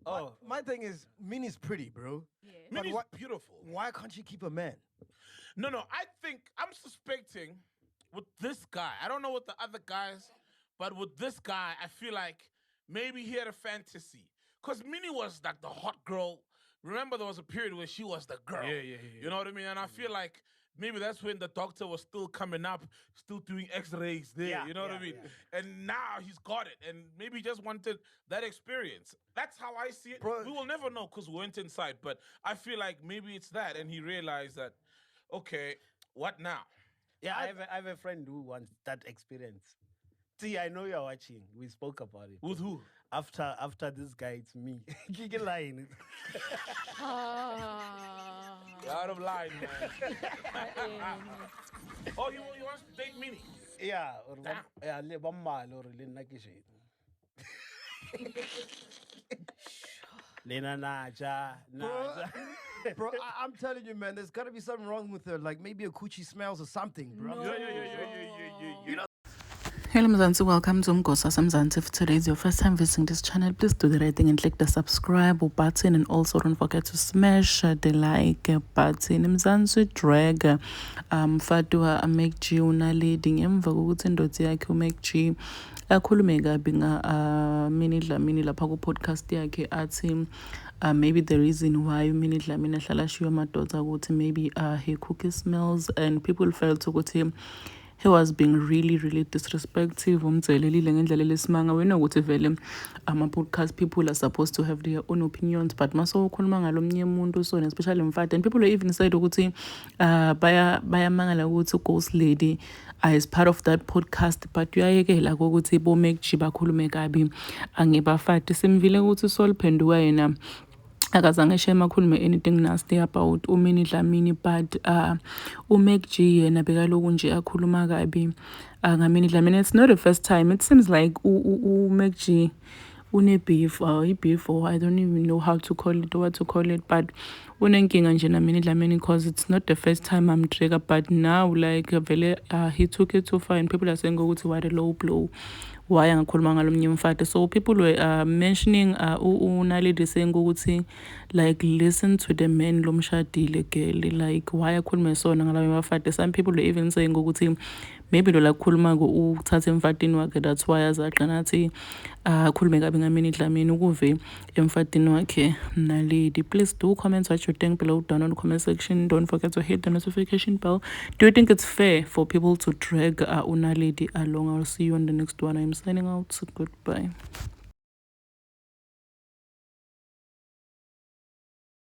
Oh, my thing is, Minnie's pretty, bro. Yeah. But Minnie's beautiful. Why can't she keep a man? No, I think I'm suspecting with this guy. I don't know what the other guys, but with this guy, I feel like maybe he had a fantasy. Because Minnie was like the hot girl. Remember, there was a period where she was the girl. Yeah. You know what I mean? And I feel like maybe that's when the doctor was still coming up, still doing x-rays there. Yeah, You know what I mean? And now he's got it. And maybe he just wanted that experience. That's how I see it. Bro. We will never know because we weren't inside. But I feel like maybe it's that. And he realized that, okay, what now? Yeah, I have a friend who wants that experience. See, I know you're watching. We spoke about it. With who? After this guy, it's me. Kiki lying. You're out of line, man. Oh, you want to date Minnie? Yeah, or Damn. yeah, le ba mmala or le nna ke shit. Lena naja. Bro, I'm telling you, man, there's got to be something wrong with her. Like maybe a coochie smells or something, bro. No. Yeah. Hello Mzansi, welcome to Mgosa Mzansi. If today is your first time visiting this channel, please do the right thing and click the subscribe button, and also don't forget to smash the like button. Mzansi drag Fadwa MacG unaledi ngemva kokuthi indodzi yakhe uMacG akhulume kabi Minnie Dlamini lapha ku podcast yakhe athi maybe the reason why Minnie Dlamini ahlala shiya amadoda ukuthi maybe her cookie smells, and people felt ukuthi he was being really disrespectful. Umthelelile ngendlela lesimanga. We know ukuthi vele ama-podcast people are supposed to have their own opinions, but maso ukhuluma ngalomnye umuntu, so especially mfati, and people even said ukuthi bayamangala ukuthi Ghost Lady is part of that podcast, but uyayekela ukuthi bo MacG bakhulume kabi angebafati. Simvile ukuthi soliphenduka yena akazange share makhulume anything nasty about Minnie Dlamini, but uMacG yena bekaloku nje akhuluma kabi ngaMinnie Dlamini. It's not the first time. It seems like uMacG beef or I don't even know how to call it or what to call it, but unenkinga nje naMinnie Dlamini because it's not the first time I'm triggered, but now like vele he took it too far and people are saying ukuthi what a low blow. Why angakhuluma ngalomnye umfati. So people were mentioning unaledi saying ukuthi like listen to the man lomshadile girl, like why akhuluma sona ngalabe bafati. Some people were even saying ukuthi maybe lo lakhuluma ukuthatha emfatini wakhe, that's why azaqana athi akhulume kabi ngaMinnie Dlamini ukuve emfatini wakhe naledi. Please do comment what you think below down on the comment section. Don't forget to hit the notification bell. Do you think it's fair for people to drag unaledi along? I'll see you on the next one. I'm signing out. Goodbye.